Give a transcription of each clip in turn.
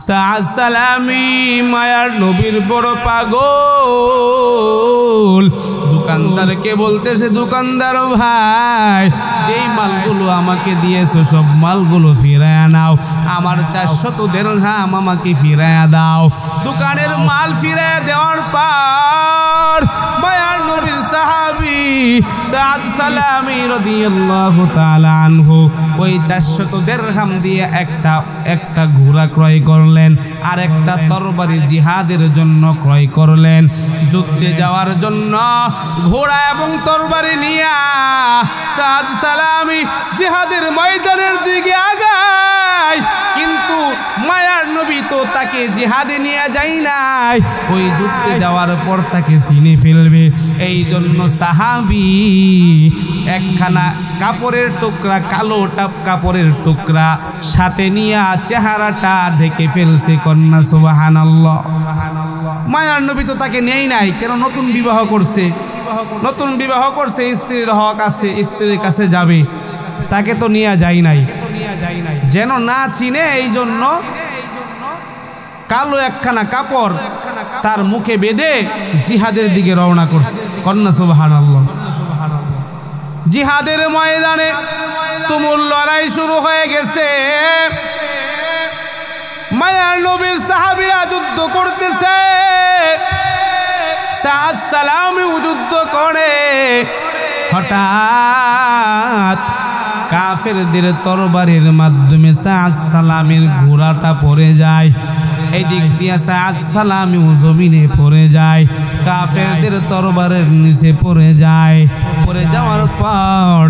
সাদ সালামি মায়ার নবীর বড় পাগল। দোকানদারকে বলতেছে, দোকানদার ভাই, যেই মালগুলো আমাকে দিয়েছো সব মালগুলো ফিরায়া নাও, আমার 400 দিরহাম আমাকে ফিরায়া দাও। দোকানের মাল ফিরায়া দেওয়ার পর মায়ার নবীর সাহাবী সাদ সালামি রাদিয়াল্লাহু তাআলা আনহু ওই 400 দিরহাম দিয়ে একটা ঘোড়া ক্রয় করলেন, আর একটা তরবারি জিহাদের জন্য ক্রয় করলেন। যুদ্ধে যাওয়ার জন্য ঘোড়া এবং তরবারি নিয়ে সাদ সালামি জিহাদের ময়দানের দিকে আগায়, কিন্তু মায়ার নবী তো তাকে জিহাদে নিয়ে যায় নাই, ওই যুদ্ধে যাওয়ার পর তাকে চিনে ফেলবে। এই জন্য সাহাবী একখানা কাপড়ের টুকরা, কালো কাপড়ের টুকরা সাথে নিয়ে চেহারাটা ঢেকে ফেলছে। কন্যা সুবহানাল্লাহ। মায়ার নবী তো তাকে নেই নাই, কেন? নতুন বিবাহ করছে, নতুন বিবাহ করছে, স্ত্রীর হক আছে, স্ত্রীর কাছে যাবে, তাকে তো নিয়ে যায় নাই। যেন না চিনে এই জন্য কালো একখানা কাপড় তার মুখে বেঁধে জিহাদের দিকে রওনা করছে। কন্যা সুবহানাল্লাহ। জিহাদের ময়দানে তুমুল লড়াই শুরু হয়ে গেছে। মায়ার নবীর সাহাবীরা যুদ্ধ করতেছে, সাদ সালামি যুদ্ধ করে। হঠাৎ কাফেরদের তরবারির মাধ্যমে সাদ সালামের ঘোড়াটা পড়ে যায়। এই দিক দিয়ে সাদ সালামি জমিনে পড়ে যায়, কাফেরদের তরবারের নিচে পড়ে যায়। পড়ে যাওয়ার পর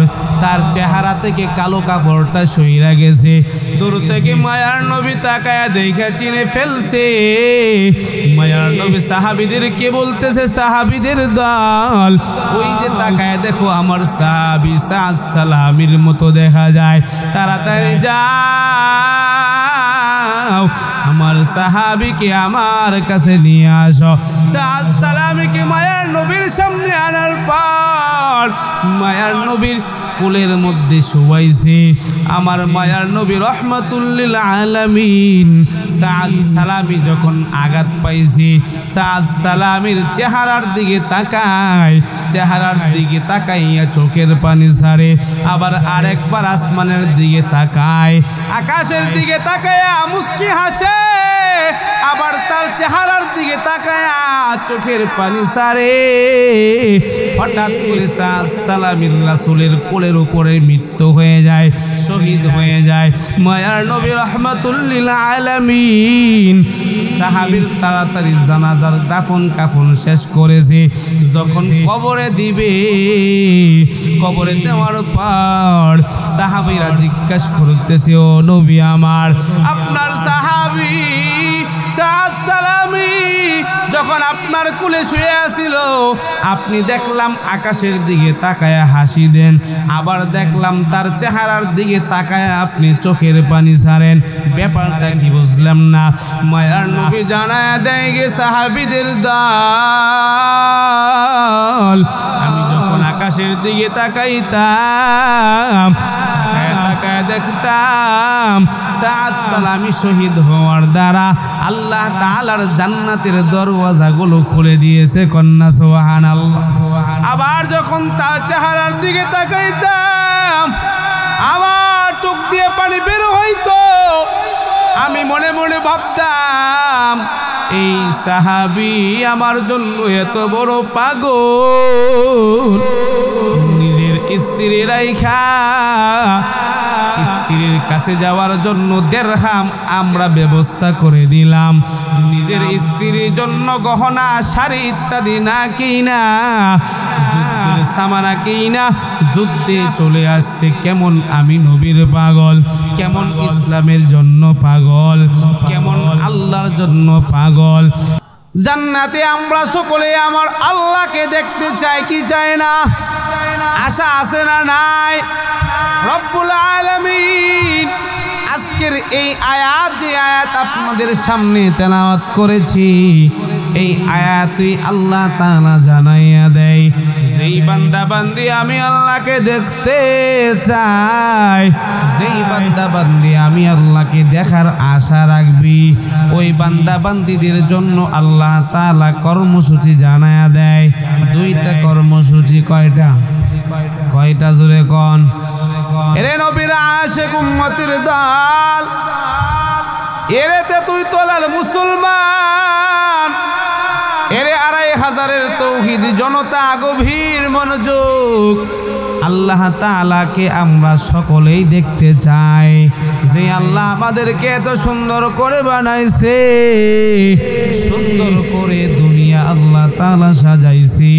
তার চেহারা থেকে কালো কাপড়টা সইরা গেছে। দূর থেকে মায়ার নবী তাকায়া দেখে চিনে ফেলছে। মায়ার নবী সাহাবীদেরকে বলতেছে, সাহাবীদের দল, ওই যে তাকায়া দেখো, আমার সাহাবী সাদ সালামির মতো দেখা যায়, তাড়াতাড়ি যাও, আমার সাহাবীকে আমার কাছে নিয়ে আসো। সাদ সালামিকে মায়ার নবীর সামনে আনার পর মায়ার নবীর কোলের মধ্যে শোয়াইছে। আমার মায়ার নবী রাহমাতুল লিল আলামিন সাদ সালামি যখন আঘাত পাইছে, সাদ সালামির চেহারার দিকে তাকায়, চেহারার দিকে তাকাইয়া চোখের পানি ছাড়ে। আবার আরেকবার আসমানের দিকে তাকায়, আকাশের দিকে তাকায়া মুস্কি হাসে। আবার তার চেহারার দিকে তাকায়া চোখের পানি ছাড়ে। হঠাৎ করে সাদ সালামির রাসূলের কোলের উপরে মৃত্যু হয়ে যায়, শহীদ হয়ে যায়। মায়ার নবী রাহমাতুল লিল আলামিন সাহাবীর তাড়াতাড়ি জানাজার দাফন কাফন শেষ করেছে। যখন কবরে দিবে, কবরে দেওয়ার পর সাহাবীরা জিজ্ঞাসা করতেছে, ও নবী আমার, আপনার সাহাবী সাদ সালামি যখন আপনার কোলে শুয়ে আছিল, আপনি দেখলাম আকাশের দিকে তাকায়া হাসি দেন, আবার দেখলাম তার চেহারার দিকে তাকায়া আপনি চোখের পানি ছাড়েন, ব্যাপারটা কি বুঝলাম না। মায়ার নবী জানায়া দেয় গে সাহাবীদের দল, আমি যখন আকাশের দিকে তাকাইতাম, তাকায় দেখতাম সাদ সালামি শহীদ হওয়ার দ্বারা আল্লাহ তাআলার জান্নাতের দরওয়াজাগুলো খুলে দিয়েছে। কন্যা সুবহানাল্লাহ। আবার যখন তার চেহারার দিকে তাকাইতাম, আমার চোখ দিয়ে পানি বের হইতো। আমি মনে মনে ভাবতাম, এই সাহাবী আমার জন্য এত বড় পাগল, নিজের স্ত্রী রাইখা স্ত্রীর কাছে যাওয়ার জন্য দিরহাম আমরা ব্যবস্থা করে দিলাম, নিজের স্ত্রীর জন্য গহনা শাড়ি ইত্যাদি না কিনা, যুদ্ধের সামানা কিনা যুদ্ধে চলে আসছে। কেমন আমি নবীর পাগল, কেমন ইসলামের জন্য পাগল, কেমন আল্লাহর জন্য পাগল। জান্নাতে আমরা সকলে আমার আল্লাহকে দেখতে চাই কি চাই না? আশা আছে না নাই? রব্বুল আলামিন আজকের এই আয়াত, যে আয়াত আপনাদের সামনে তেলাওয়াত করেছি, এই আয়াতই আল্লাহ তাআলা জানাইয়া দেয়, যেই বান্দা বান্দি আমি আল্লাহকে দেখতে চাই, যেই বান্দা বান্দি আমি আল্লাহকে দেখার আশা রাখবি, ওই বান্দা বান্দিদের জন্য আল্লাহ তাআলা কর্মসূচি জানায়া দেয়। দুইটা কর্মসূচি। কয়টা? কয়টা জোরে কোন? এরে নবীর আশিক উম্মতের দল, এরেতে তুই তোলার মুসলমান, এরে ২৫০০-এর তৌহিদি জনতা, গভীর মনোযোগ। আল্লাহ তাআলাকে আমরা সকলেই দেখতে চাই, যে আল্লাহ আমাদেরকে এত সুন্দর করে বানাইছে, সুন্দর করে দুনিয়া আল্লাহ তাআলা সাজাইছে,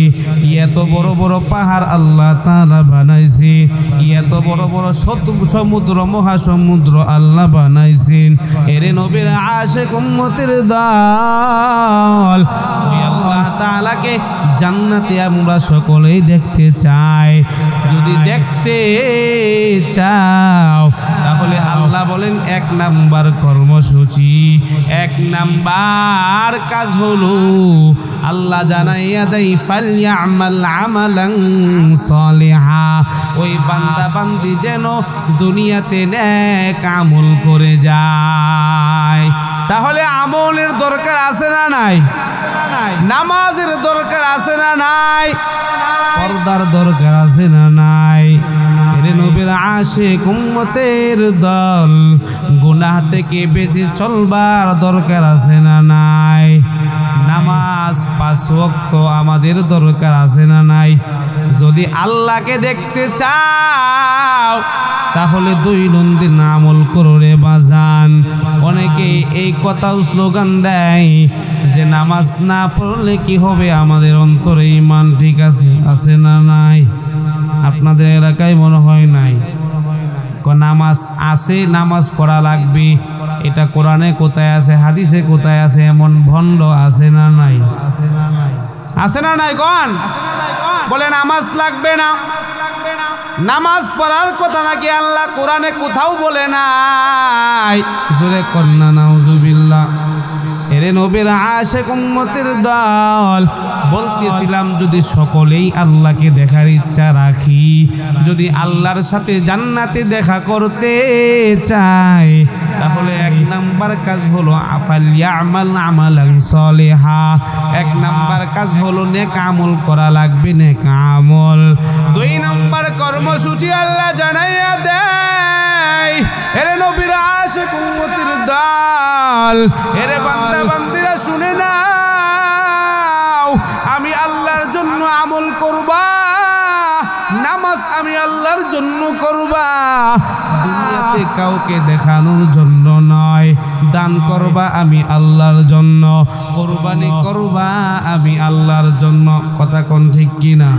এত বড় বড় পাহাড় আল্লাহ তাআলা বানাইছে, এত বড় বড় সমুদ্র মহাসমুদ্র আল্লাহ বানাইছেন। এরে নবীর আশিক উম্মতের দল, আল্লাহ তাআলাকে জান্নাতে আমরা সকলেই দেখতে চাই। যদি দেখতে চাও তাহলে আল্লাহ বলেন ১ নাম্বার কর্মসূচি, ১ নাম্বার কাজ হলো আল্লাহ জানাইয়া দেয় ফালইয়ামাল আমালান সালিহা, ওই বান্দা বান্দি যেন দুনিয়াতে নেক আমল করে যায়। তাহলে আমলের দরকার আছে না নাই? নামাজের দরকার আছে না নাই? পর্দার দরকার আছে না নাই? এরে নবীর আশিক উম্মতের দল, গুনাহ থেকে বেঁচে চলবার দরকার আছে না নাই? নামাজ ৫ ওয়াক্ত আমাদের দরকার আছে না নাই? যদি আল্লাহকে দেখতে চাও তাহলে দৈনন্দিন আমল করো রে বাজান। অনেকে এই কথাও স্লোগান দেয় যে নামাজ না পড়লে কি হবে, আমাদের অন্তরে ঈমান ঠিক আছে, আছে না নাই? আপনাদের এলাকায় মনে হয় নাই? নামাজ আছে, নামাজ পড়া লাগবে, এটা কোরআনে কোথায় আছে, হাদিসে কোথায় আছে? এমন ভণ্ড আছে না নাই? আছে না নাই? কোন বলে নামাজ লাগবে না, নামাজ পড়ার কথা নাকি আল্লাহ কোরআনে কোথাও বলে নাই? জোরে কন্না নাউজুবিল্লাহ। এরে নবীর আশিক উম্মতের দল, বলতেছিলাম যদি সকলেই আল্লাহকে দেখার ইচ্ছা রাখি, যদি আল্লাহর সাথে জান্নাতে দেখা করতে চাই, তাহলে ১ নাম্বার কাজ হলো ফালইয়ামাল আমালান সালিহা, ১ নাম্বার কাজ হলো নেক আমল করা লাগবে, নেক আমল। ২ নাম্বার কর্মসূচি আল্লাহ জানাইয়া দেয়, এরে নবীর আশিক উম্মতের দল, এরে বান্দা বান্দিরা শুনে নাও, আমি আল্লাহর জন্য আমল করবা, নামাজ আমি আল্লাহর জন্য করবা, দুনিয়াতে কাউকে দেখানোর জন্য নয়। দান করবা আমি আল্লাহর জন্য, কোরবানি করবা আমি আল্লাহর জন্য। কথা কোন ঠিক কিনা?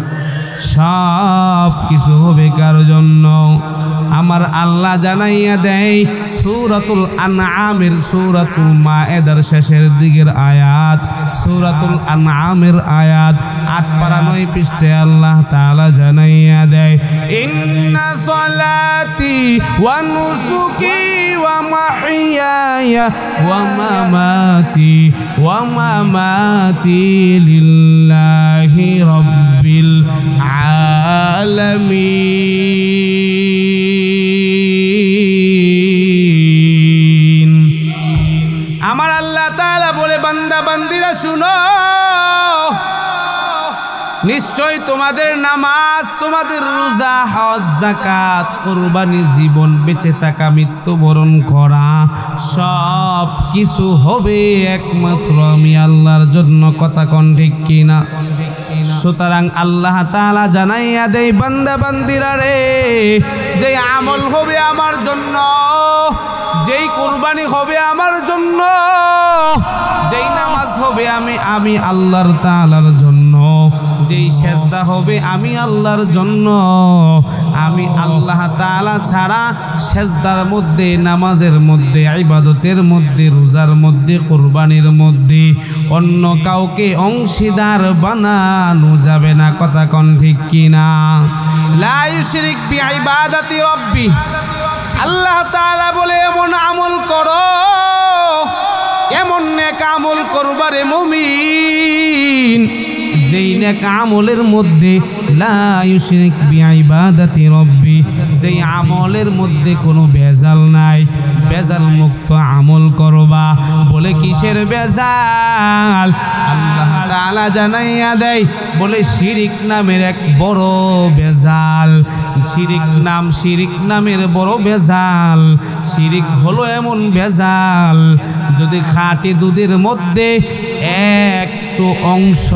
সব কিছু হবে কার জন্য? আমার আল্লাহ জানাইয়া দেয় সূরাতুল আনআমের, সূরাতুল মায়েদার শেষের দিকের আয়াত, সূরাতুল আনআমের আয়াত ৮ পারা ৯ পৃষ্ঠায় আল্লাহ তাআলা জানাইয়া দেয় ইন্না সলাতি ওয়া নুসুকি ওয়া মাহইয়ায়া ওয়া মামাতি লিল্লাহি রাব্বিল আলামিন। আমার আল্লাহ তাআলা বলে বান্দা বান্দিরা শুনো, নিশ্চয় তোমাদের নামাজ, তোমাদের রোজা, হজ, যাকাত, কুরবানি, জীবন বেঁচে থাকা, মৃত্যুবরণ করা, সব কিছু হবে একমাত্র আমি আল্লাহর জন্য। কথা কোন ঠিক কিনা? সুতরাং আল্লাহ তাআলা জানাইয়া দেয় বান্দা বান্দিরা রে, যে আমল হবে আমার জন্য, যেই কুরবানি হবে আমার জন্য, যেই নামাজ হবে আমি আল্লাহর তাআলার জন্য, যেই সেজদা হবে আমি আল্লাহর জন্য। আমি আল্লাহ তাআলা ছাড়া সেজদার মধ্যে, নামাজের মধ্যে, ইবাদতের মধ্যে, রোজার মধ্যে, কুরবানির মধ্যে অন্য কাউকে অংশীদার বানানো যাবে না। কথা কোন ঠিক কিনা? লা ইউশরিক বিইবাদাতি রাব্বি, আল্লাহ তাআলা বলে এমন আমল করো, এমন নেক আমল করবা রে মুমিন যেই নেক আমলের মধ্যে লা ইউশরিক বিইবাদাতি রব্বি, যেই আমলের মধ্যে কোনো ভেজাল নাই, ভেজাল মুক্ত আমল করবা। বলে কিসের ভেজাল? আল্লাহ তাআলা জানাইয়া দেয়, বলে শিরিক নামের এক বড় ভেজাল। শিরিক নামের বড় ভেজাল। শিরিক হলো এমন ভেজাল, যদি খাঁটি দুধের মধ্যে একটু অংশ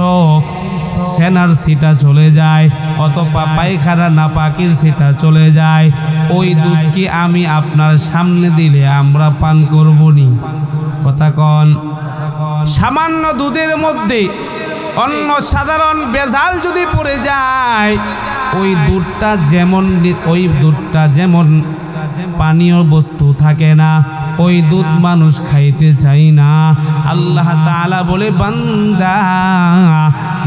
সেনার সিটা চলে যায় অথবা পায়খানা নাপাকির সিটা চলে যায়, ওই দুধ কি আমি আপনার সামনে দিলে আমরা পান করব নি? কথা কন। সামান্য দুধের মধ্যে অন্য সাধারণ ভেজাল যদি পড়ে যায়, ওই দুধটা যেমন পানীয় বস্তু থাকে না, ওই দুধ মানুষ খাইতে চাই না। আল্লাহ তাআলা বলে, বান্দা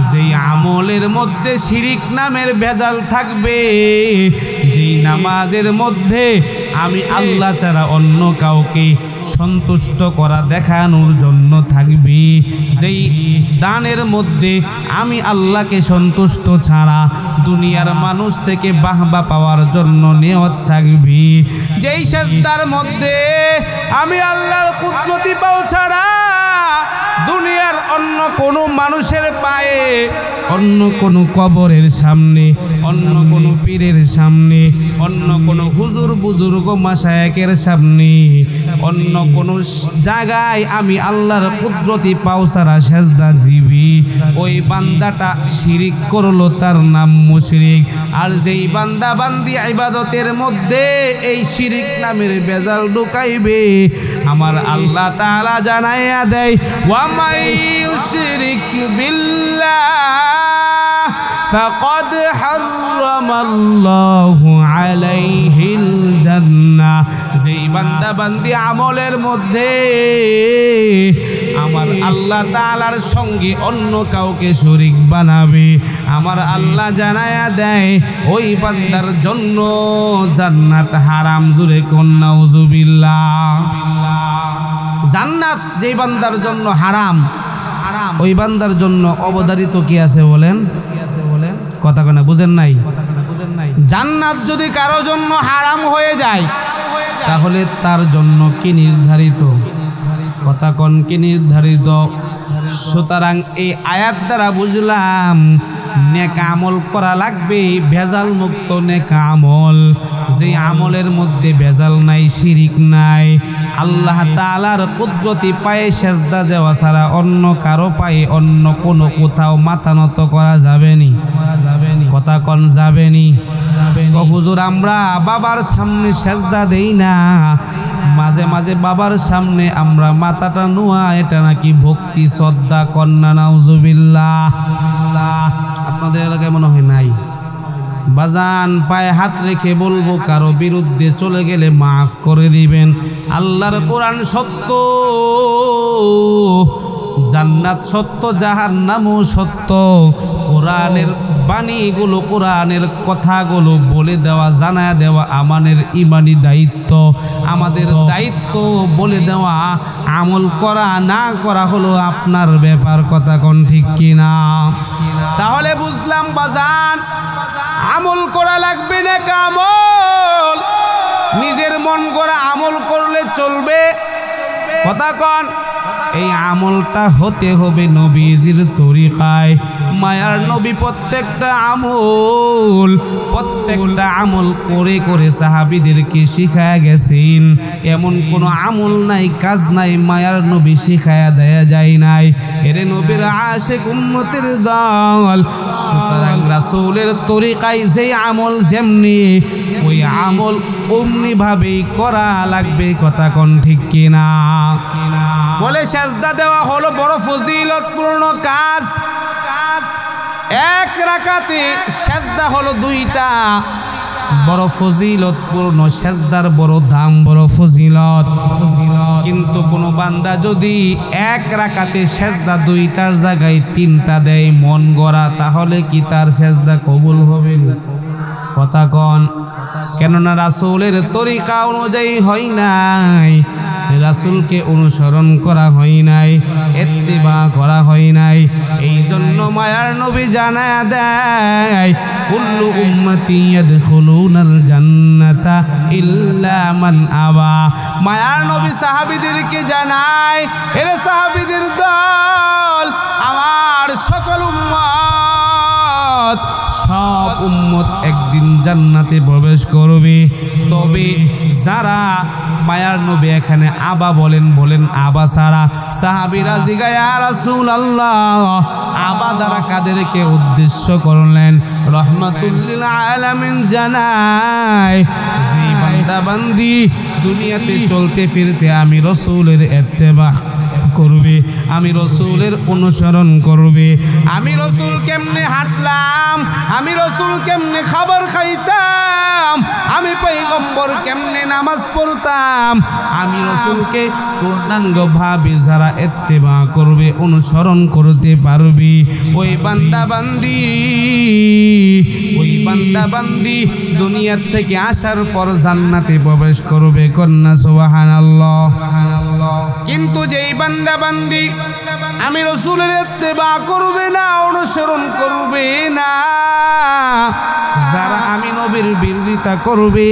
যেই আমলের মধ্যে শিরিক নামের ভেজাল থাকবে, যেই নামাজের মধ্যে আমি আল্লাহ ছাড়া অন্য কাউকে সন্তুষ্ট করা দেখানোর জন্য থাকবি, যেই দানের মধ্যে আমি আল্লাহকে সন্তুষ্ট ছাড়া দুনিয়ার মানুষ থেকে বাহবা পাওয়ার জন্য নিয়ত থাকবি, যেই সেজদার মধ্যে আমি আল্লাহর কুদরতি পাও ছাড়া দুনিয়ার অন্য কোনো মানুষের পায়ে, অন্য কোনো কবরের সামনে, অন্য কোনো পীরের সামনে, অন্য কোনো হুজুর বুজুর্গ মাশায়েখের সামনে, অন্য কোনো জায়গায় আমি আল্লাহর কুদরতি পাও ছাড়া সেজদা দিবি, ওই বান্দাটা শিরিক করলো, তার নাম মুশরিক। আর যেই বান্দা বান্দি ইবাদতের মধ্যে এই শিরিক নামের ভেজাল ঢুকাইবে, আমার আল্লাহ তাআলা জানাইয়া দেয়, ওয়া মাই ইউশরিক বিল্লাহ ফাকাদ হারামাল্লাহু আলাইহিল জান্নাহ। যেই বান্দা বান্দি আমলের মধ্যে আমার আল্লাহ তাআলার সঙ্গে অন্য কাউকে শরীক বানাবে, আমার আল্লাহ জানায়া দেয় ওই বান্দার জন্য জান্নাত হারাম। জোরে কোন নাউজুবিল্লাহ। জান্নাত যেই বান্দার জন্য হারাম, ওই বান্দার জন্য অবধারিত কি আছে বলেন? কথা কেন বুঝেন নাই? জান্নাত যদি কারো জন্য হারাম হয়ে যায়, তাহলে তার জন্য কি নির্ধারিত? কথা কোন কি নির্ধারিত? সুতরাং এই আয়াত দ্বারা বুঝলাম নেক আমল করা লাগবে, ভেজাল মুক্ত নেক আমল, যে আমলের মধ্যে ভেজাল নাই, শিরিক নাই। আল্লাহ তাআলার কুদরতি পায়ে সেজদা দেওয়া ছাড়া অন্য কারো পায়ে অন্য কোনো কোথাও মাথা নত করা যাবে নি? কথা কন যাবে নি? হুজুর আমরা বাবার সামনে সেজদা দেই না, মাঝে মাঝে বাবার সামনে আমরা মাথাটা নোয়া, এটা নাকি ভক্তি শ্রদ্ধা? কন্যা নাউজুবিল্লাহ। আপনাদের এলাকায় মনে হয় নাই? বাজান পায়ে হাত রেখে বলবো, কারো বিরুদ্ধে চলে গেলে মাফ করে দিবেন। আল্লাহর কোরআন সত্য, জান্নাত সত্য, জাহান্নামও সত্য। কোরআনের বাণীগুলো, কোরআনের কথাগুলো বলে দেওয়া, জানায় দেওয়া আমাদের ইমানি দায়িত্ব। আমাদের দায়িত্ব বলে দেওয়া, আমল করা না করা হলো আপনার ব্যাপার। কথা কোন ঠিক কিনা? তাহলে বুঝলাম বাজান আমল করা লাগবে না, আমল নিজের মন করা আমল করলে চলবে? কথা কন। এই আমলটা হতে হবে নবীজির তরিকায়। মায়ার নবী প্রত্যেকটা আমল করে করে সাহাবীদেরকে শিখায়া গেছেন। এমন কোনো আমল নাই, কাজ নাই মায়ার নবী শিখায়া দেয়া যায় নাই। এরে নবীর আশিক উম্মতের দল, সুতরাং রাসূলের তরিকায় যে আমল যেমনি, ওই আমল অমনি ভাবেই করা লাগবে। কথা কোন ঠিক কিনা? বলে সেজদা দেওয়া হলো বড় ফজিলতপূর্ণ কাজ। এক রাকাতে সেজদা হলো দুইটা, বড় ফজিলতপূর্ণ। সেজদার বড় দাম, বড় ফজিলত। কিন্তু কোনো বান্দা যদি এক রাকাতে সেজদা দুইটার জায়গায় তিনটা দেয় মন গড়া, তাহলে কি তার সেজদা কবুল হবে? কথা কন। কেননা রাসূলের তরিকা অনুযায়ী হয় নাই। রাসূলকে অনুসরণ করা হয় নাই, ইত্তিবা করা হয় নাই। এই জন্য মায়ার নবী জানায়া দেয় কুল্লু উম্মতি ইয়াদখুলুনাল জান্নাতা ইল্লা মান আবা। মায়ার নবী সাহাবীদেরকে জানায়, এরে সাহাবীদের দল, আমার সকল উম্মত, সব উম্মত একদিন জান্নাতে প্রবেশ করবে, তবে যারা মায়ার নবী এখানে আবা বলেন আবা সারা। সাহাবীরা জিজ্ঞাসা, ইয়া রাসূলুল্লাহ, আবা দ্বারা কাদেরকে উদ্দেশ্য করলেন? রহমাতুল লিল আলামিন জানায়, যে বান্দা বান্দি দুনিয়াতে চলতে ফিরতে আমি রাসূলের ইত্তেবা করবে, আমি রাসূলের অনুসরণ করবে। আমি রাসূল কেমনে হাঁটলাম, আমি রাসূল কেমনে খাবার খাইতাম, আমি পয়গম্বর কেমনে নামাজ পড়তাম, আমি রাসূলকে পূর্ণাঙ্গভাবে যারা ইত্তেবা করবে, অনুসরণ করতে পারবে, ওই বান্দা বান্দি দুনিয়া থেকে আসার পর জান্নাতে প্রবেশ করবে। কন্যা সুবহানাল্লাহ। কিন্তু যেই বান্দা বান্দি আমি রাসূলের ইত্তেবা করবে না, অনুসরণ করবে না, যারা আমি নবীর বিরোধিতা করবে,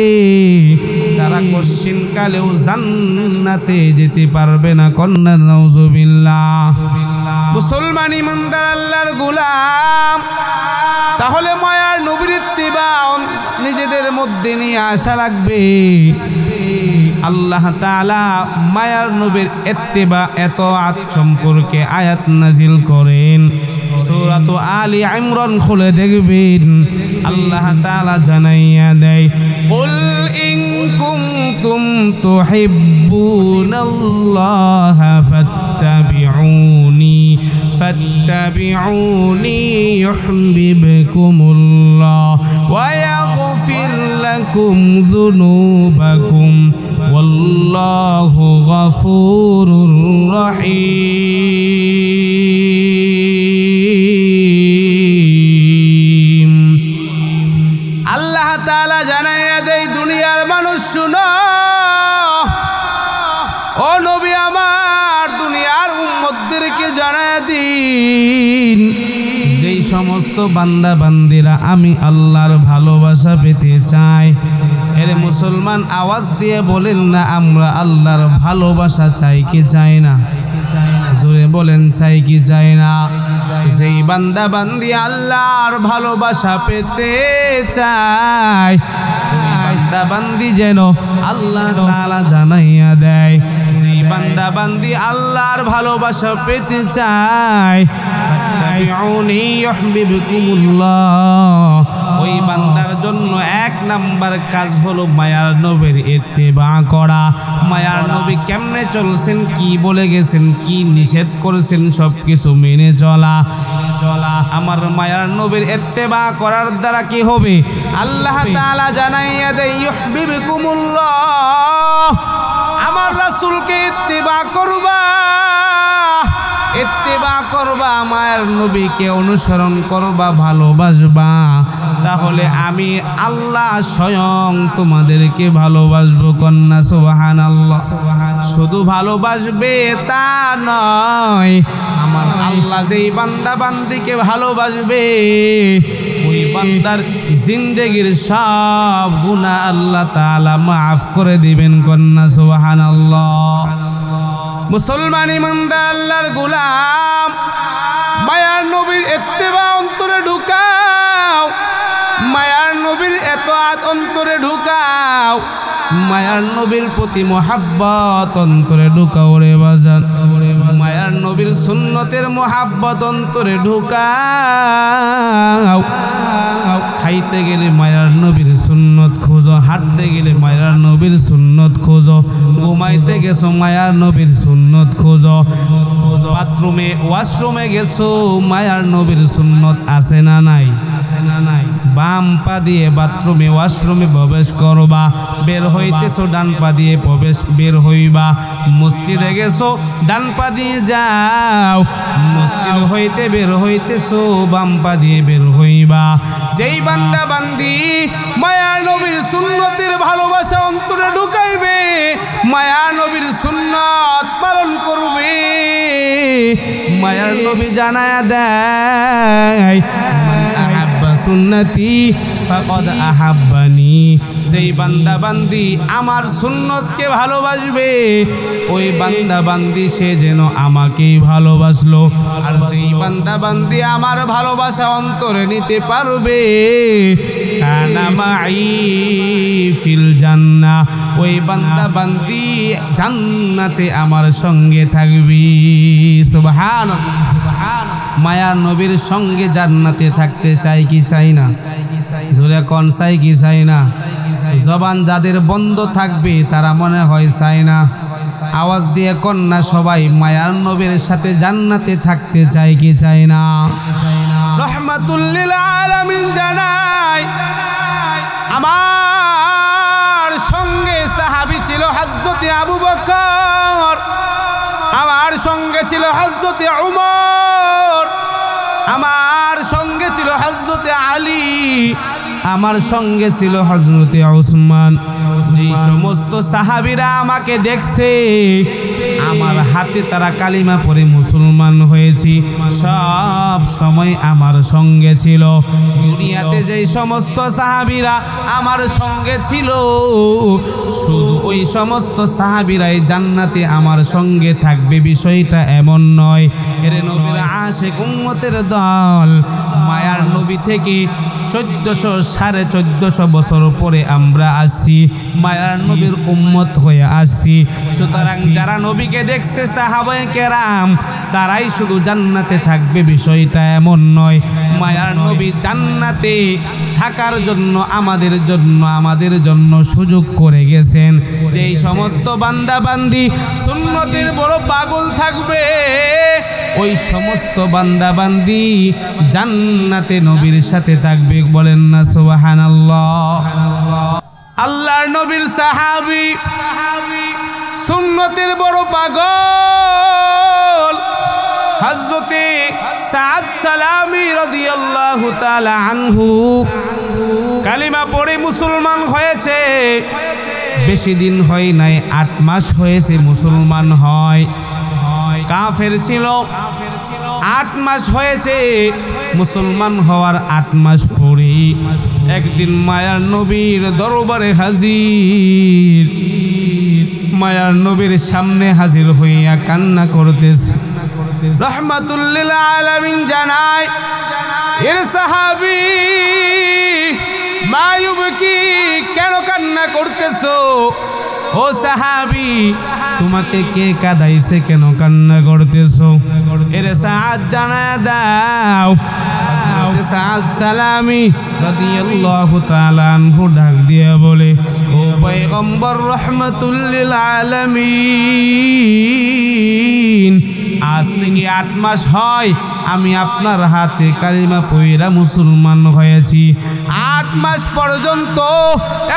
তারা কোশ্চিন কালেও জান্নাতে যেতে পারবে না। কন্যা নাউজুবিল্লাহ। মুসলমান ইমানদার আল্লাহর গোলাম, তাহলে মায়ার নবীর ইত্তেবা নিজেদের মধ্যে নিয়ে আসা লাগবে। আল্লাহ তাআলা মায়ার নবীর ইত্তেবা এত সম্পর্কে আয়াত নাজিল করেন। সূরা আলী ইমরান খুলে দেখবেন, আল্লাহ তাআলা জানাইয়া দেয়, কুল ইন কুনতুম তুহিব্বুনাল্লাহা ফাত্তাবিউনি ইউহিব্বুকুমুল্লাহ ওয়া ইয়াগফির লাকুম যুনুবাকুম ওয়াল্লাহু গফুরুর রহিম। আল্লাহ তাআলা জানাইয়া দেয়, দুনিয়ার মানুষ শুনো, ও নবী আমার, দুনিয়ার উম্মতদেরকে জানায়া দিন, যেই সমস্ত বান্দা বান্দিরা আমি আল্লাহর ভালোবাসা পেতে চাই, এর মুসলমান আওয়াজ দিয়ে বলেন না, আমরা আল্লাহর ভালোবাসা চাই কি চাই না? জোরে বলেন, চাই কি চাই না? যেই বান্দা বান্দি আল্লাহর ভালোবাসা পেতে চায়, ওই বান্দা বান্দি যেন আল্লাহ তাআলা জানাইয়া দেয়, যেই বান্দা বান্দি আল্লাহর ভালোবাসা পেতে চায়, ফাত্তাবিউনি ইউহিব্বুকুমুল্লাহ, ওই বান্দার জন্য এক নাম্বার কাজ হলো মায়ার নবীর ইত্তেবা করা। মায়ার নবী কেমনে চলছেন, কি বলে গেছেন, কি নিষেধ করেছেন, সব কিছু মেনে চলা। আমার মায়ার নবীর ইত্তেবা করার দ্বারা কি হবে? আল্লাহ তাআলা জানাইয়া দেয়, ইউহিব্বুকুমুল্লাহ, আমার রাসূলকে ইত্তেবা করবা, ইত্তেবা করবা, মায়ের নবীকে অনুসরণ করবা, ভালোবাসবা, তাহলে আমি আল্লাহ স্বয়ং তোমাদেরকে ভালোবাসবো। কন্যা সুবহানাল্লাহ। শুধু ভালোবাসবে তা নয়, আমার আল্লাহ যেই বান্দা বান্দিকে ভালোবাসবে, ওই বান্দার জিন্দেগির সব গুনাহ আল্লাহ তাআলা মাফ করে দিবেন। কন্যা সুবহানাল্লাহ। মুসলমান ইমানদার আল্লাহর গোলাম, মায়ার নবীর ইত্তেবা অন্তরে ঢুকাও, মায়ার নবীর এতাআত অন্তরে ঢুকাও, মায়ার নবীর প্রতি মোহাব্বত অন্তরে ঢুকাও রে বাজান। মায়ার নবীর সুন্নতের মোহাব্বত অন্তরে ঢুকাও। খাইতে গেলে মায়ার নবীর সুন্নত খোঁজো, হাঁটতে গেলে মায়ার নবীর সুন্নত খোঁজো, ঘুমাইতে গেছো মায়ার নবীর সুন্নত খোঁজো, বাথরুমে ওয়াশরুমে গেছো মায়ার নবীর সুন্নত আছে না নাই? বাম পা দিয়ে বাথরুমে ওয়াশরুমে প্রবেশ করবা, বের হইতেছো ডান পা দিয়ে বের হইবা। মসজিদে গেছো ডান পা দিয়ে যাও, মসজিদ হইতে বের হইতেছো বাম পা দিয়ে বের হইবা। যেই বান্দা বান্দি মায়ার নবীর সুন্নতের ভালোবাসা অন্তরে ঢুকাইবে, মায়ার নবীর সুন্নাত পালন করবে, মায়ার নবী জানায়া দেয় সুন্নতি ফাকাদ আহাব্বানি, যেই বান্দা বান্দি আমার সুন্নতকে ভালোবাসবে ওই বান্দা বান্দি সে যেন আমাকেই ভালোবাসলো। আর যেই বান্দা বান্দি আমার ভালোবাসা অন্তরে নিতে পারবে কানা মাই ফিল জান্নাহ, ওই বান্দা বান্দি জান্নাতে আমার সঙ্গে থাকবি। সুবহানাল্লাহ সুবহানাল্লাহ। মায়ার নবীর সঙ্গে জান্নাতে থাকতে চাই কি চাই না? জোরে কোন চাই কি চাই না? জবান যাদের বন্ধ থাকবে তারা মনে হয় চাই না। আওয়াজ দিয়ে কোন না সবাই মায়ার নবীর সাথে জান্নাতে থাকতে চাই কি চাই না? রহমাতুল লিল আলামিন জানাই আমার সঙ্গে সাহাবী ছিল হযরত আবু বকর, আমার সঙ্গে ছিল হযরত উমর, আমার সঙ্গে ছিল হযরত আলী, আমার সঙ্গে ছিল হযরত উসমান। যেই সমস্ত সাহাবীরা আমাকে দেখছে আমার হাতে তারা কালিমা পড়ে মুসলমান হয়েছি, সব সময় আমার সঙ্গে ছিল। দুনিয়াতে যেই সমস্ত সাহাবীরা আমার সঙ্গে ছিল শুধু ওই সমস্ত সাহাবীরাই জান্নাতে আমার সঙ্গে থাকবে বিষয়টা এমন নয়। এর নবীর আশিক উম্মতের দল মায়ার নবী থেকে 1400 বছর পরে আমরা আসছি, মায়ার নবীর উম্মত হয়ে আসছি। সুতরাং যারা নবীকে দেখছে সাহাবায়ে কেরাম তারাই শুধু জান্নাতে থাকবে বিষয়টা এমন নয়। মায়ার নবী জান্নাতে থাকার জন্য আমাদের জন্য সুযোগ করে গেছেন। যেই সমস্ত বান্দা বান্দি সুন্নতের বড় পাগল থাকবে ওই সমস্ত বান্দা বান্দি জান্নাতে নবীর সাথে থাকবে। বলেন না সুবহানাল্লাহ। আল্লাহর নবীর সাহাবী সুন্নতের বড় পাগল হযরতে সাদ সালামী রাদিয়াল্লাহু তাআলা আনহু কালিমা পড়ে মুসলমান হয়েছে। বেশি দিন হয় নাই, 8 মাস হয়েছে মুসলমান হয়। কাফের ছিল, 8 মাস হয়েছে মুসলমান হওয়ার 8 মাস পরে একদিন মায়ার নবীর দরবারে হাজির, মায়ার নবীর সামনে হাজির হইয়া কান্না করতেছে। রহমাতুল লিল আলামিন জানায় এর সাহাবী মায়ুবকি, কেন কান্না করতেছো? ও সাহাবী তোমাকে কে কাঁদাইছে, কেন কান্না করতেছো? এর সাদ জানায়া দাও। সাদ সালামী রাদিয়াল্লাহু তাআলা আনহু ডাক দিয়ে বলে, ও পয়গম্বর রহমাতুল লিল আলামিন, আজ থেকে 8 মাস হয় আমি আপনার হাতে কালিমা পয়রা মুসলমান হয়েছি। 8 মাস পর্যন্ত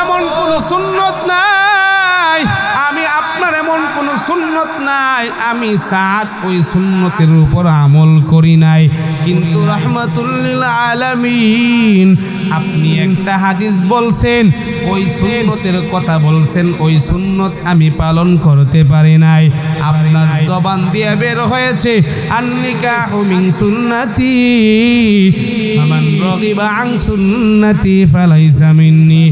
এমন কোনো সুন্নত নাই, আমি আপনার এমন কোনো সুন্নত নাই আমি সাদ ওই সুন্নতের উপর আমল করি নাই। কিন্তু রাহমাতুল লিল আলামিন আপনি একটা হাদিস বলছেন, ওই সুন্নতের কথা বলছেন, ওই সুন্নত আমি পালন করতে পারি নাই। আপনার জবান দিয়ে বের হয়েছে আন-নিকাহু মিন সুন্নতি ফামান রাগিবা আন সুন্নতি ফালাইসা মিন্নি।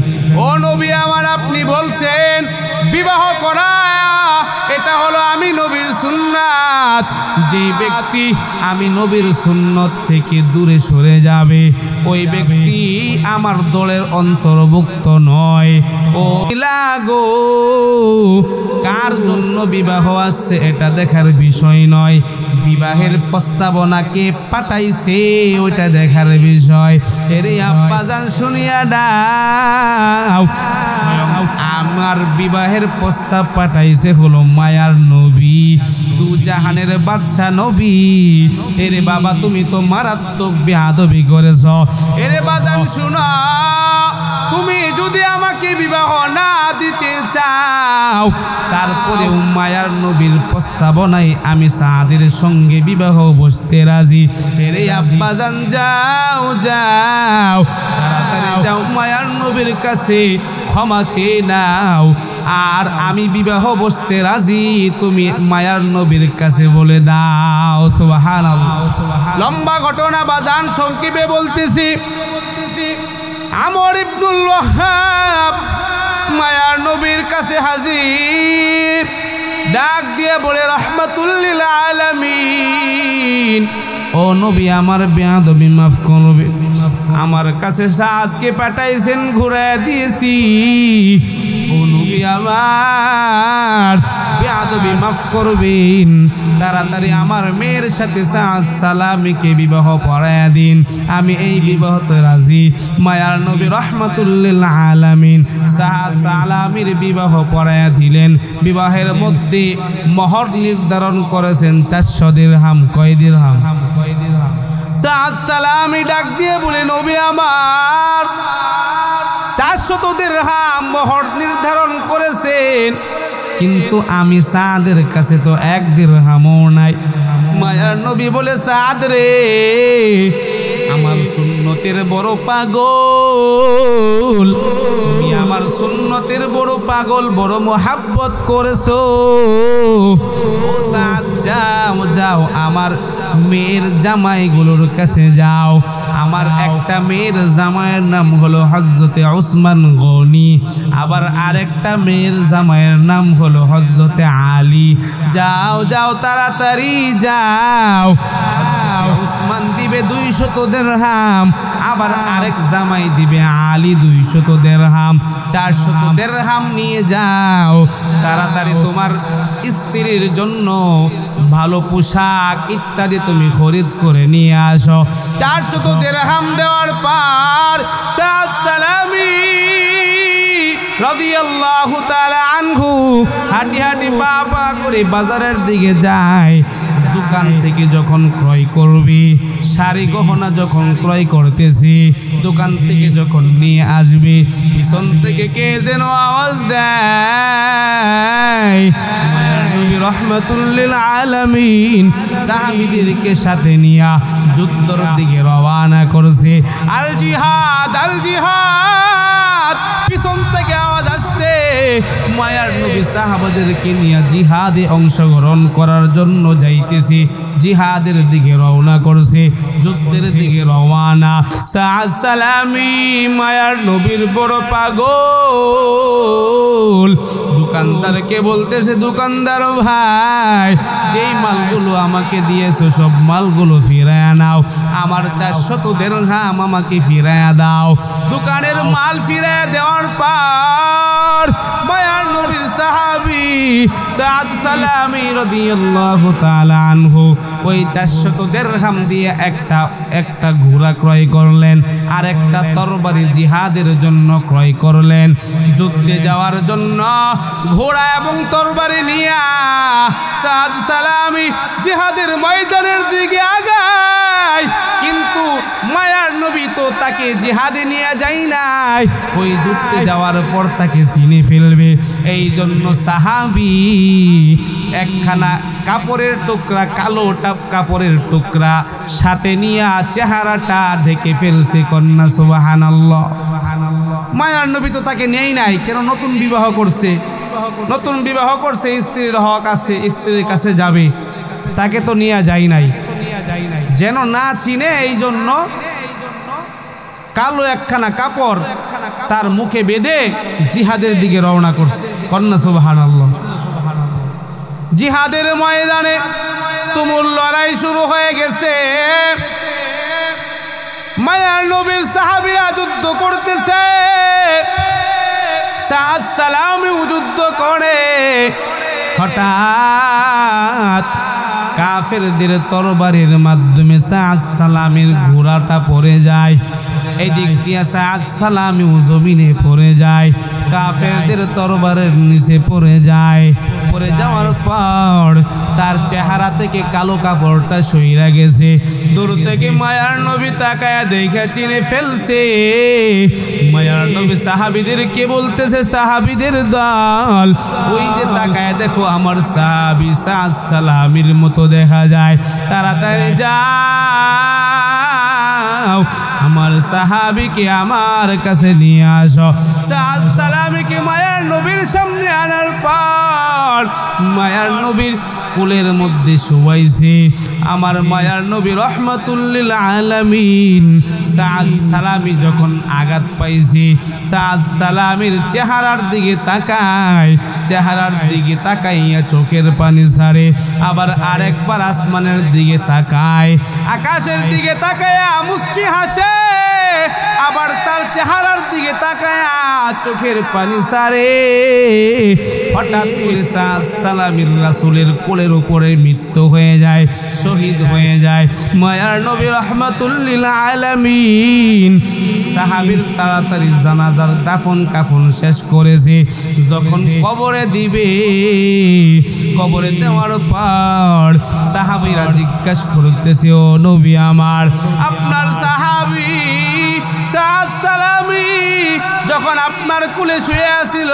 ও নবী আমার, আপনি বলছেন বিবাহ করা এটা হলো আমি নবীর সুন্নাত। যে ব্যক্তি আমি নবীর সুন্নত থেকে দূরে সরে যাবে ওই ব্যক্তি আমার দলের অন্তর্ভুক্ত নয়। ও লাগো কার জন্য বিবাহ আসছে এটা দেখার বিষয় নয়, বিবাহের প্রস্তাবনাকে পাঠাইছে ওইটা দেখার বিষয়। এরে আব্বাজান শুনিয়া দাও, আমার বিবাহের প্রস্তাব পাঠাইছে হলো মায়ার নবী, দু জাহানের বাদশা বাদশা নবী, এরে বাবা তুমি তো মারাত্মক বেয়াদবি করেছ। এরে বাজান শুনো, তুমি যদি আমাকে বিবাহ না দিতে চাও, তারপরে মায়ার নবীর প্রস্তাবনায় আমি সাদের সঙ্গে বিবাহ বসতে রাজি। এরে আব্বাজান যাও যাও, তাড়াতাড়ি যাও মায়ার নবীর কাছে ক্ষমা চেয়ে নাও, আর আমি বিবাহ বসতে রাজি, তুমি মায়ার নবীর কাছে বলে দাও। সুবহানাল্লাহ। লম্বা ঘটনা বাজান সংক্ষেপে বলতেছি। আমর ইবনুল ওয়াহাব মায়ার নবীর কাছে হাজির, ডাক দিয়ে বলে রাহমাতুল লিল আলামিন, ও নবী আমার বেয়াদবি মাফ করবে, আমার কাছে সাদকে পাঠাইছেন, ঘুরায় দিয়েছি, ও নবী আমার বেয়াদবি মাফ করবেন, তাড়াতাড়ি আমার মেয়ের সাথে সাদ সালামীকে বিবাহ পড়ায়া দিন, আমি এই বিবাহতে রাজি। মায়ার নবী রাহমাতুল লিল আলামিন সাদ সালামীর বিবাহ পড়ায়া দিলেন। বিবাহের মধ্যে মোহর নির্ধারণ করেছেন 400 দিরহাম। কয় দিরহাম? সাদ সালামী ডাক দিয়ে বলে, নবী আমার 400 দিরহাম মোহর নির্ধারণ করেছেন, কিন্তু আমি সাদের কাছে তো 1 দিরহামও নাই। মায়ার নবী বলে, সাদ রে, আমার সুন্নতের বড় পাগল, তুমি আমার সুন্নতের বড় পাগল, বড় মোহাব্বত করেছো। ও সাদ যাও যাও, আমার মেয়ের জামাইগুলোর কাছে যাও। আমার একটা মেয়ের জামাইয়ের নাম হলো হযরতে উসমান গনি, আবার আরেকটা মেয়ের জামাইয়ের নাম হলো হযরতে আলী। যাও যাও তাড়াতাড়ি যাও। উসমান দিবে 200 দিরহাম, আবার আরেক জামাই দিবে আলী 200 দিরহাম, 400 দিরহাম নিয়ে যাও। তাড়াতাড়ি তোমার স্ত্রীর জন্য ভালো পোশাক ইত্যাদি তুমি খরিদ করে নিয়ে আসো। 400 দিরহাম দেওয়ার পর সাদ সালামী রাদিয়াল্লাহু তাআলা আনহু হাঁটি হাঁটি পা পা করে বাজারের দিকে যায়। দোকান থেকে যখন ক্রয় করবি, শাড়ি গহনা যখন ক্রয় করতেছি, দোকান থেকে যখন নিয়ে আসবি, পিছন থেকে কে যেন আওয়াজ দেয়। মায়ার নবী রাহমাতুল লিল আলামিন সাহাবীদেরকে সাথে নিয়ে যুদ্ধের দিকে রওনা করছে। আল জিহাদ আল জিহাদ, পিছন থেকে আওয়াজ আসছে। মায়ার নবী সাহাবাদেরকে নিয়ে জিহাদে অংশগ্রহণ করার জন্য যাইতেছে, জিহাদের দিকে রওনা করছে, যুদ্ধের দিকে রওনা। সাদ সালামী মায়ার নবীর বড় পাগল। দোকানদারকে বলতেছে, দোকানদার ভাই, যেই মালগুলো আমাকে দিয়েছো সব মালগুলো ফিরায়া নাও, আমার 400 দিরহাম আমাকে ফিরায়া দাও। দোকানের মাল ফিরায়া দেওয়ার পর মায়ার নবীর সাহাবী সাদ সালামী রাদিয়াল্লাহু তাআলা আনহু ওই 400 দিরহাম দিয়ে একটা ঘোড়া ক্রয় করলেন, আর একটা তরবারি জিহাদের জন্য ক্রয় করলেন। যুদ্ধে যাওয়ার জন্য ঘোড়া এবং তরবারি নিয়ে সাদ সালামী জিহাদের ময়দানের দিকে আগায়, কিন্তু মায়ার নবী তো তাকে জিহাদে নিয়ে যায় নাই, ওই যুদ্ধে যাওয়ার পর তাকে চিনে ফেলবে। এই জন্য সাহাবী একখানা কাপড়ের টুকরা, কালো কাপড়ের টুকরা সাথে নিয়ে চেহারাটা ঢেকে ফেলছে। কন্যা সুবহানাল্লাহ। মায়ার নবী তো তাকে নেই নাই, কেন? নতুন বিবাহ করছে, নতুন বিবাহ করছে, স্ত্রীর হক আছে, স্ত্রীর কাছে যাবে, তাকে তো নিয়ে যায় নাই। যেন না চিনে এই জন্য কালো একখানা কাপড় তার মুখে বেঁধে জিহাদের দিকে রওনা করছে। কন্যা সুবহানাল্লাহ। জিহাদের ময়দানে তুমুল লড়াই শুরু হয়ে গেছে। মায়ার নবীর সাহাবীরা যুদ্ধ করতেছে, সাদ সালামী যুদ্ধ করে। হঠাৎ কাফেরদের তরবারির মাধ্যমে সাদ সালামীর ঘোড়াটা পড়ে যায়। এই দিক দিয়ে সাদ সালামী জমিনে পড়ে যায়। কাফেরদের তরবারের নিচে পড়ে যায়। পড়ে যাওয়ার পর তার চেহারা থেকে কালো কাপড়টা সইরা গেছে। দূর থেকে মায়ার নবী তাকায়া দেখে চিনে ফেলছে। মায়ার নবী সাহাবীদেরকে বলতেছে, সাহাবীদের দল, ওই যে তাকায়া দেখো আমার সাহাবী সাদ সালামির মতো দেখা যায়, তাড়াতাড়ি যাও আমার সাহাবীকে আমার কাছে নিয়ে আসো। সাদ সালামিকে মায়ার নবীর সামনে আনার পর মায়ার নবীর কোলের মধ্যে শোয়াইছে। আমার মায়ার নবী রহমাতুল লিল আলামিন সাদ সালামি যখন আঘাত পাইছে, সাদ সালামির চেহারার দিকে তাকায়, চেহারার দিকে তাকাইয়া চোখের পানি ছাড়ে। আবার আরেকবার আসমানের দিকে তাকায়, আকাশের দিকে তাকায়া মুস্কি হাসে। আবার তার চেহারার দিকে তাকায়া চোখের পানি ছাড়ে। হঠাৎ করে সাদ সালামির রাসূলের কোলের উপরে মৃত্যু হয়ে যায়, শহীদ হয়ে যায়। মায়ার নবী রহমাতুল লিল আলামিন সাহাবীর তাড়াতাড়ি জানাজার দাফন কাফন শেষ করেছে। যখন কবরে দিবে, কবরে দেওয়ার পর সাহাবীরা জিজ্ঞাসা করতেছে, ও নবী আমার, আপনার সাহাবী সাদ সালামি যখন আপনার কোলে শুয়ে আছিল,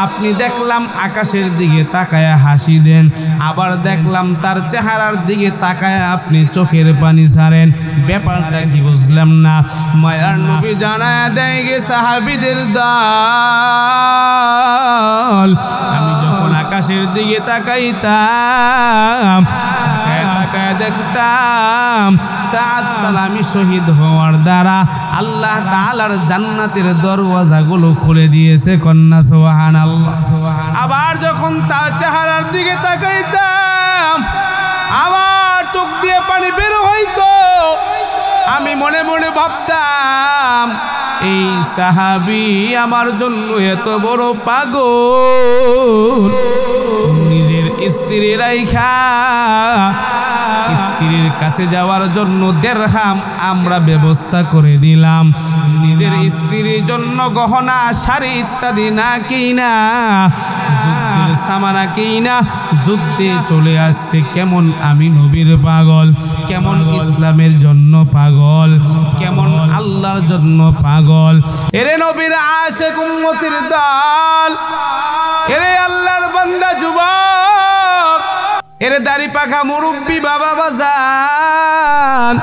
আপনি দেখলাম আকাশের দিকে তাকায়া হাসি দেন, আবার দেখলাম তার চেহারার দিকে তাকায়া আপনি চোখের পানি ছাড়েন, ব্যাপারটা কি বুঝলাম না। মায়ার নবী জানায়া দেয় গে সাহাবীদের দল, আমি যখন আকাশের দিকে তাকাইতাম, তাকায় দেখতাম সাদ সালামি শহীদ হওয়ার দ্বারা আল্লাহ তাআলার জান্নাতের দরওয়াজাগুলো খুলে দিয়েছে। কন্যা সুবহানাল্লাহ। আবার যখন তার চেহারার দিকে তাকাইতাম, আমার চোখ দিয়ে পানি বের হইতো। আমি মনে মনে ভাবতাম, এই সাহাবী আমার জন্য এত বড় পাগল, নিজের স্ত্রী রাইখা স্ত্রীর কাছে যাওয়ার জন্য দিরহাম আমরা ব্যবস্থা করে দিলাম, নিজের স্ত্রীর জন্য গহনা শাড়ি ইত্যাদি না কিনা, যুদ্ধের সামানা কিনা যুদ্ধে চলে আসছে। কেমন আমি নবীর পাগল, কেমন ইসলামের জন্য পাগল, কেমন আল্লাহর জন্য পাগল। এরে নবীর আশিক উম্মতের দল, এরে আল্লাহর বান্দা যুবক, এরে দাড়ি পাখা মুরব্বী বাবা বাজান,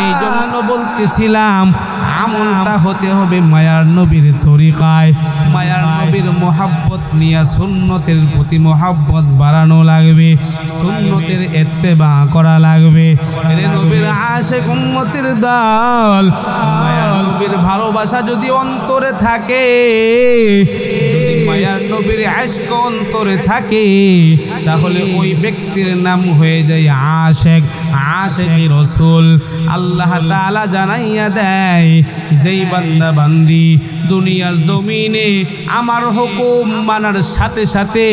এই জন্য বলতেছিলাম আমলটা হতে হবে মায়ার নবীর তরিকায়, মায়ার নবীর মোহাব্বত নিয়ে সুন্নতের প্রতি মোহাব্বত বাড়ানো লাগবে, সুন্নতের ইত্তেবা করা লাগবে। এরে নবীর আশিক উম্মতের দল, মায়ার নবীর ভালোবাসা যদি অন্তরে থাকে, যদি মায়ার নবীর ইশক অন্তরে থাকে, তাহলে ওই ব্যক্তির নাম হয়ে যায় আশিক, আশিকি রাসূল। আল্লাহ তাআলা জানাইয়া দেয়, যেই বান্দা বান্দি দুনিয়ার জমিনে আমার হুকুম মানার সাথে সাথে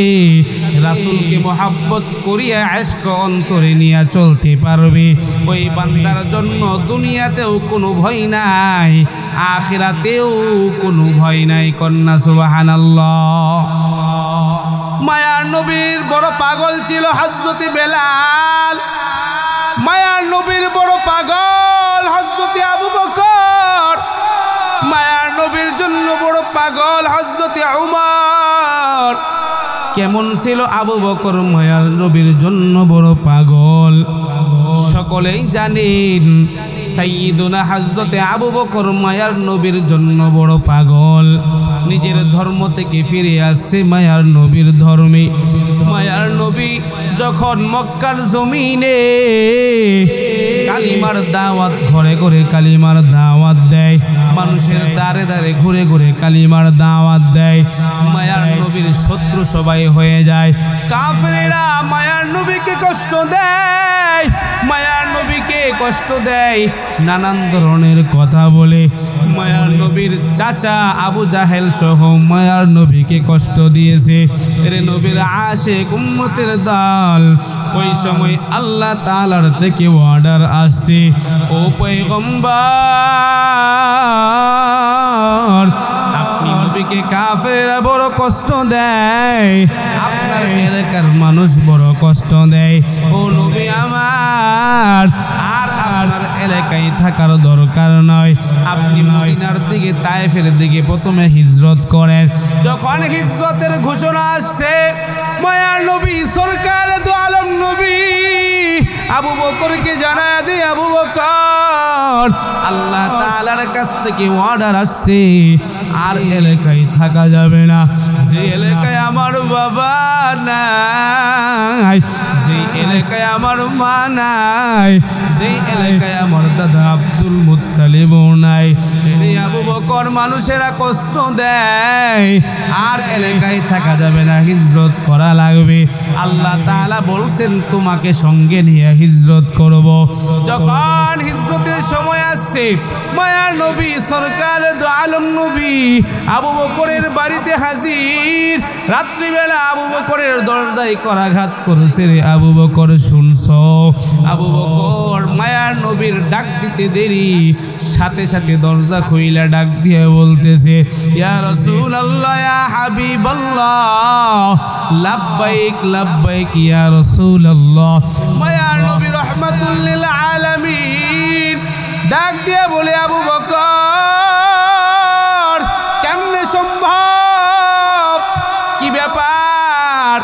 রাসূলকে মোহাব্বত করিয়া ইশক অন্তরে নিয়ে চলতে পারবে, ওই বান্দার জন্য দুনিয়াতেও কোনো ভয় নাই, আখিরাতেও কোনো ভয় নাই। কন্যা সুবহানাল্লাহ। মায়ার নবীর বড় পাগল ছিল হযরত বেলাল, মায়ার নবীর বড় পাগল হযরত আবু বকর, মায়ার নবীর জন্য বড় পাগল হযরত উমর। কেমন ছিল আবু বকর মায়ার নবীর জন্য বড় পাগল? সকলেই জানেন সাইয়্যিদুনা হযরত আবু বকর মায়ার নবীর জন্য বড় পাগল, নিজের ধর্ম থেকে ফিরে আসছে মায়ার নবীর ধর্মে। মায়ার নবী যখন মক্কার জমিনে কালিমার দাওয়াত, ঘরে ঘরে কালিমার দাওয়াত দেয়, মানুষের দাঁড়ে দাঁড়ে ঘুরে ঘুরে কালিমার দাওয়াত দেয়, মায়ার নবীর শত্রু সবাই হয়ে যায়। কাফেরেরা মায়ার নবীকে কষ্ট দেয়, মায়ার নবীকে কষ্ট দেয়, নানান ধরনের কথা বলে। মায়ার নবীর চাচা আবু জাহেল সহ মায়ার নবীকে কষ্ট দিয়েছে। এরে নবীর আশিক উম্মতের দল, ওই সময় আল্লাহ তাআলার থেকে অর্ডার আসছে, ও পয়গম্বর আপনি নবীকে কাফেররা বড় কষ্ট দেয়, আপনার এলাকার মানুষ বড় কষ্ট দেয়। ও নবী আমার, আর আপনার এলাকায় থাকার দরকার নয়, আপনি মদিনার দিকে তায়েফের দিকে প্রথমে হিজরত করেন। যখন হিজরতের ঘোষণা আসছে, মায়ার নবী সরকার দু আলম নবী আবু বকরকে জানায় দিয়ে, আবু বকর আল্লাহ তাআলার কাছ থেকে অর্ডার আসছে, আর এলাকায় থাকা যাবে না। যে এলাকায় আমার বাবা নাই, যে এলাকায় আমার মা নাই, যে এলাকায় আমার দাদা আব্দুল মুত্তালিব নাই, আবু বকর মানুষেরা কষ্ট দেয়, আর এলাকায় থাকা যাবে না, হিজরত করা লাগবে। আল্লাহ তাআলা বলছেন তোমাকে সঙ্গে নিয়ে হিজরত করব। যখন হিজরতের সময় আসছে, মায়ার নবী সরকার দু আলম নবী আবু বকরের বাড়িতে হাজির। রাত্রিবেলা আবু বকরের দরজায় করাঘাত করেছে। রে আবু বকর শুনছো? আবু বকর মায়ার নবীর ডাক দিতে দেরি, সাথে সাথে দরজা খুইলা ডাক দিয়ে বলতেছে, ইয়া রাসূলুল্লাহ ইয়া হাবিবাল্লাহ, লাব্বাইক লাব্বাইক ইয়া রাসূলুল্লাহ। মায়ার নবী রাহমাতুল লিল আলামিন ডাক দিয়ে বলে, আবু বকর কেমনে সম্ভব, কি ব্যাপার,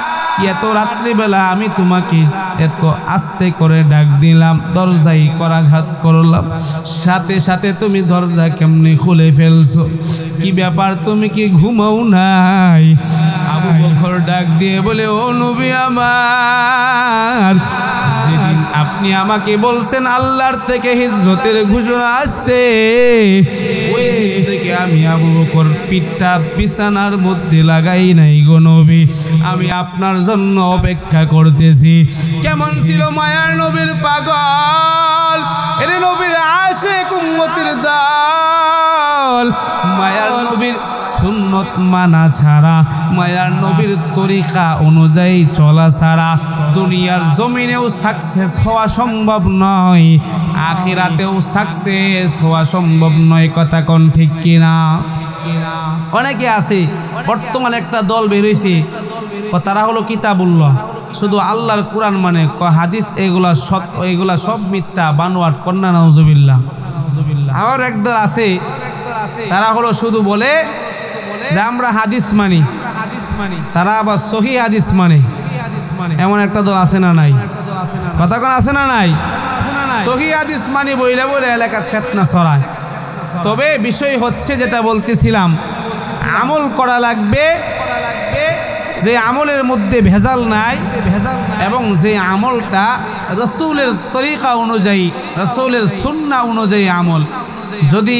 এত রাত্রিবেলা আমি তোমাকে এত আস্তে করে ডাক দিলাম, দরজায় করাঘাত করলাম, সাথে সাথে তুমি দরজা কেমনে খুলে ফেলছো, কি ব্যাপার, তুমি কি ঘুমাও নাই? আবু বকর ডাক দিয়ে বলে, ও নবী আমার, যেদিন আপনি আমাকে বলছেন আল্লাহর থেকে হিজরতের ঘোষণা আসছে, ওই দিন থেকে আমি আবু বকর পিঠটা বিছানার মধ্যে লাগাই নাই গো নবী, আমি আপনার জন্য অপেক্ষা করতেছি। কেমন ছিল মায়ার নবীর পাগল, এর নবীর আশিক উম্মতের দল, মায়ার নবীর সুন্নত মানা ছাড়া, মায়ার নবীর তরিকা অনুযায়ী চলা ছাড়া দুনিয়ার জমিনেও সাকসেস হওয়া সম্ভব নয়, আখিরাতেও সাকসেস হওয়া সম্ভব নয়। কথা কোন ঠিক কিনা? অনেকে আছে বর্তমানে একটা দল বেরোইছে, তারা হলো কিতাবুল্লাহ, শুধু আল্লাহর কোরআন মানে, হাদিস এগুলা সব মিথ্যা বানোয়াট, কন্যা নাউজুবিল্লাহ। আর একদল আছে, তারা হলো শুধু বলে যে আমরা হাদিস মানি, তারা আবার সহি হাদিস মানে। এমন একটা দল আছে না নাই? কথা কোন আছে না নাই? সহি হাদিস মানি বইলে বলে এলাকার ফিতনা ছড়ায়। তবে বিষয় হচ্ছে, যেটা বলতেছিলাম, আমল করা লাগবে, যে আমলের মধ্যে ভেজাল নাই, এবং যে আমলটা রাসূলের তরিকা অনুযায়ী, রাসূলের সুন্নাহ অনুযায়ী আমল, যদি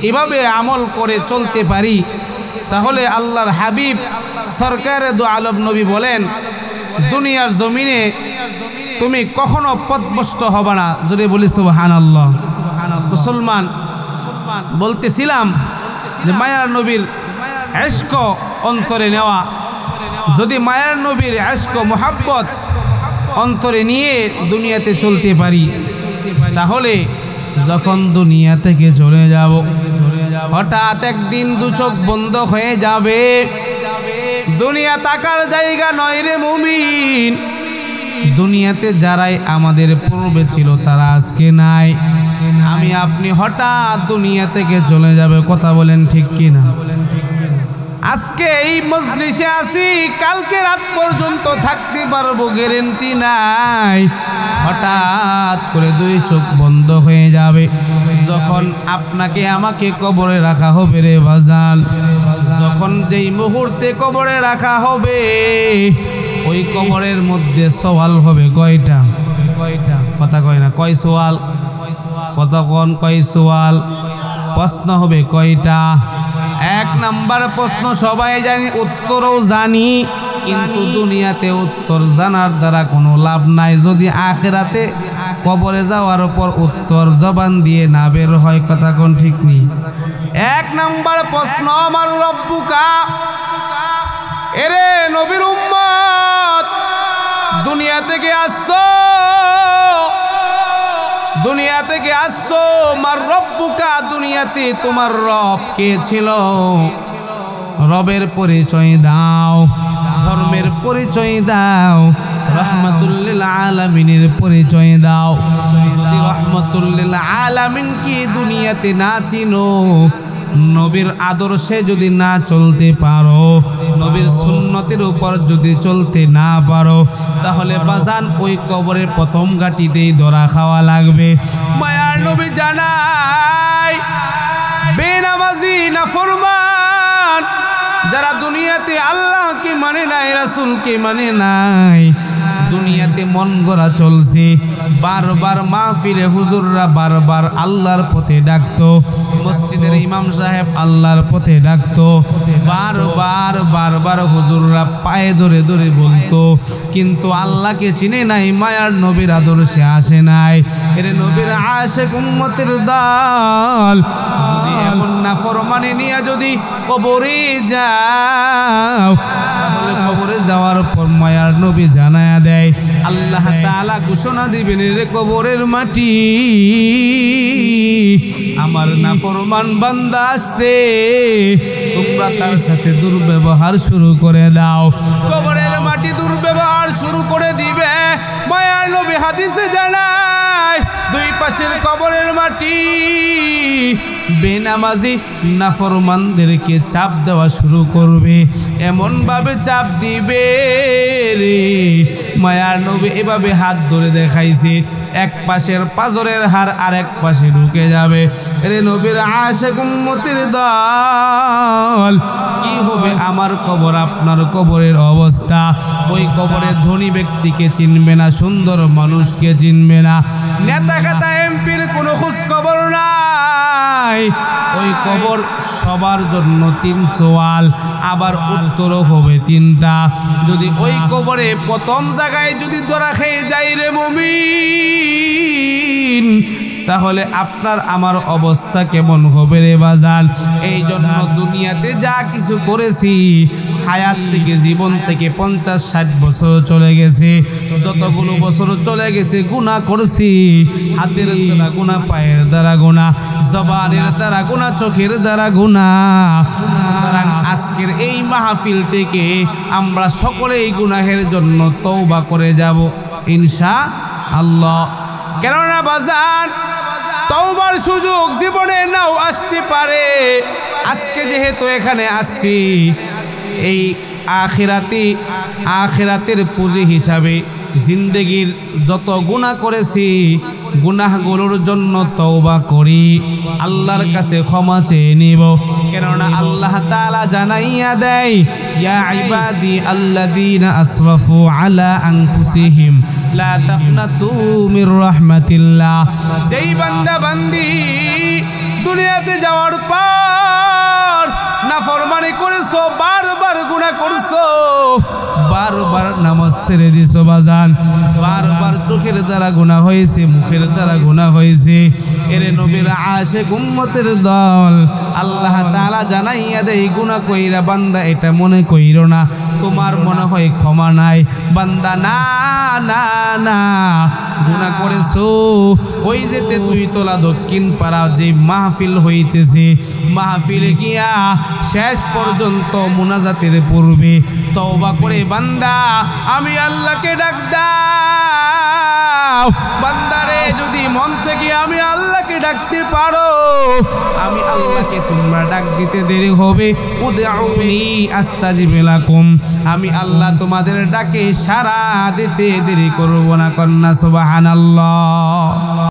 এভাবে আমল করে চলতে পারি, তাহলে আল্লাহর হাবিব সরকারে দু আলম নবী বলেন, দুনিয়ার জমিনে তুমি কখনো পথভ্রষ্ট হবে না। যদি বলি সুবহানাল্লাহ। মুসলমান বলতেছিলাম যে মায়ার নবীর ইশক অন্তরে নেওয়া, যদি মায়ার নবীর ইশক মুহাব্বত অন্তরে নিয়ে দুনিয়াতে চলতে পারি, তাহলে যখন দুনিয়া থেকে চলে যাব, হঠাৎ একদিন দু চোখ বন্ধ হয়ে যাবে, দুনিয়া তাকার জায়গা নয় রে মুমিন। দুনিয়াতে যারাই আমাদের পূর্বে ছিল তারা আজকে নাই, আমি আপনি হঠাৎ দুনিয়া থেকে চলে যাবে। কথা বলেন ঠিক কিনা? আজকে এই মজলিসে আসি, কালকে রাত পর্যন্ত থাকতে পারবো গ্যারেন্টি নাই। হঠাৎ করে দুই চোখ বন্ধ হয়ে যাবে, যখন আপনাকে আমাকে কবরে রাখা হবে রে বাজান, যখন যেই মুহূর্তে কবরে রাখা হবে, ওই কবরের মধ্যে সওয়াল হবে কয়টা? কথা কয় না, কয় সওয়াল? কতক্ষণ? কয় সওয়াল? প্রশ্ন হবে কয়টা? এক নাম্বার প্রশ্ন সবাই জানি, উত্তরও জানি, কিন্তু দুনিয়াতে উত্তর জানার দ্বারা কোনো লাভ নাই যদি আখিরাতে কবরে যাওয়ার পর উত্তর জবান দিয়ে না বের হয়। কথা কোন ঠিক নেই? এক নাম্বার প্রশ্ন, আমার রব্বুকা, এরে নবীর উম্মত, দুনিয়া থেকে আসছো, দুনিয়া থেকে আসছো, মার রব্বুকা, দুনিয়াতে তোমার রব কে ছিল? রবের পরিচয় দাও, ধর্মের পরিচয় দাও, রহমাতুল্লিল আলামিনের পরিচয় দাও। যদি রহমাতুল্লিল আলামিন কি দুনিয়াতে না চিনো, নবীর আদর্শে যদি না চলতে পারো, নবীর সুন্নতের উপর যদি চলতে না পারো, তাহলে বাজান ওই কবরের প্রথম গাটিতেই ধরা খাওয়া লাগবে। মায়ার নবী জানাই, বেনামাজি নাফরমান যারা দুনিয়াতে আল্লাহকে মানে নাই, রাসূলকে মানে নাই, দুনিয়াতে মন গড়া চলছে, বারবার মাহফিলে হুজুররা বারবার আল্লাহর পথে ডাকতো, মসজিদের ইমাম সাহেব আল্লাহর পথে ডাকতো, বারবার বারবার হুজুররা পায়ে ধরে ধরে বলতো, কিন্তু আল্লাহকে চিনে নাই, মায়ার নবীর আদর্শে আসে নাই। এর নবীর আশিক উম্মতের দল যদি এমন নাফরমানি নিয়ে যদি কবরে যাও, তাহলে কবরে যাওয়ার পর মায়ার নবী জানায়া দেয়, আল্লাহ তাআলা ঘোষণা দিবেন, রে কবরের মাটি, আমার নাফরমান বান্দা আছে, তোমরা তার সাথে দুর্ব্যবহার শুরু করে দাও। কবরের মাটি দুর্ব্যবহার শুরু করে দিবে। মায়ার নবী হাদিসে জানায়, দুই পাশের কবরের মাটি বেনামাজি নাফরমানদেরকে চাপ দেওয়া শুরু করবে, এমন ভাবে চাপ দিবে রে। মায়ার নবী এভাবে হাত ধরে দেখাইছে, এক পাশের পাজরের হাড় আরেক পাশে ঢুকে যাবে। রে নবীর আশিক উম্মতের দল, কি হবে আমার কবর, আপনার কবরের অবস্থা? ওই কবরে ধনী ব্যক্তিকে চিনবে না, সুন্দর মানুষকে চিনবে না, নেতা খাতা এমপির কোনো খোঁজ খবর নাই। ওই কবর সবার জন্য 3 সওয়াল, আবার উত্তরও হবে 3টা। যদি ওই কবরে প্রথম জায়গায় যদি ধরা খেয়ে যাই রে মুমিন, তাহলে আপনার আমার অবস্থা কেমন হবে রে বাজান? এই জন্য দুনিয়াতে যা কিছু করেছি, হায়াত থেকে, জীবন থেকে 50-60 বছর চলে গেছে, যতগুলো বছর চলে গেছে গুনাহ করছি, হাতের দ্বারা গুনাহ, পায়ের দ্বারা গুনাহ, জবানের দ্বারা গুনাহ, চোখের দ্বারা গুনাহ। আজকের এই মাহফিল থেকে আমরা সকলেই গুনাহের জন্য তওবা করে যাব ইনশাআল্লাহ। কেননা বাজান, তওবার সুযোগ জীবনে নাও আসতে পারে। আজকে যেহেতু এখানে আসছি, এই আখিরাতের পুঁজি হিসাবে জিন্দেগির যত গুনাহ করেছি, গুনাহগুলোর জন্য তওবা করি, আল্লাহর কাছে ক্ষমা চেয়ে নিব। কেননা আল্লাহ তাআলা জানাইয়া দেয়, ইয়া ইবাদি আল্লাযীনা আসরাফু আলা আনফুসিহিম লা তাকনাতু মির রাহমাতিল্লাহ। যেই বান্দা বান্দি দুনিয়াতে যাওয়ার পর নাফরমানি করেছো, বারবার গুনাহ করছো, বারবার নামাজ ছেড়ে দিছো বাজান, বারবার চোখের দ্বারা গুনাহ হয়েছে, মুখের দ্বারা গুনাহ হয়েছে, এর নবীর আশিক উম্মতের দল, আল্লাহ তাআলা জানাইয়া দেয়, গুনাহ কইরা বান্দা এটা মনে কইরো না, তোমার মনে হয় ক্ষমা নাই। বান্দা না না না, গুনাহ করেছো। ওই যেতে 2 তলা দক্ষিণ পাড়া যে মাহফিল হইতেছে, মাহফিলে গিয়া শেষ পর্যন্ত মুনাজাতের পূর্বে তওবা করে বান্দা আমি আল্লাহকে ডাক দাও। বান্দারে যদি মন থেকে আমি আল্লাহকে ডাকতে পারো, আমি আল্লাহকে তোমরা ডাক দিতে দেরি হবে। উদউনি আস্তাজিব লাকুম, আমি আল্লাহ তোমাদের ডাকে সাড়া দিতে দেরি করব না। কন্যা সুবহানাল্লাহ।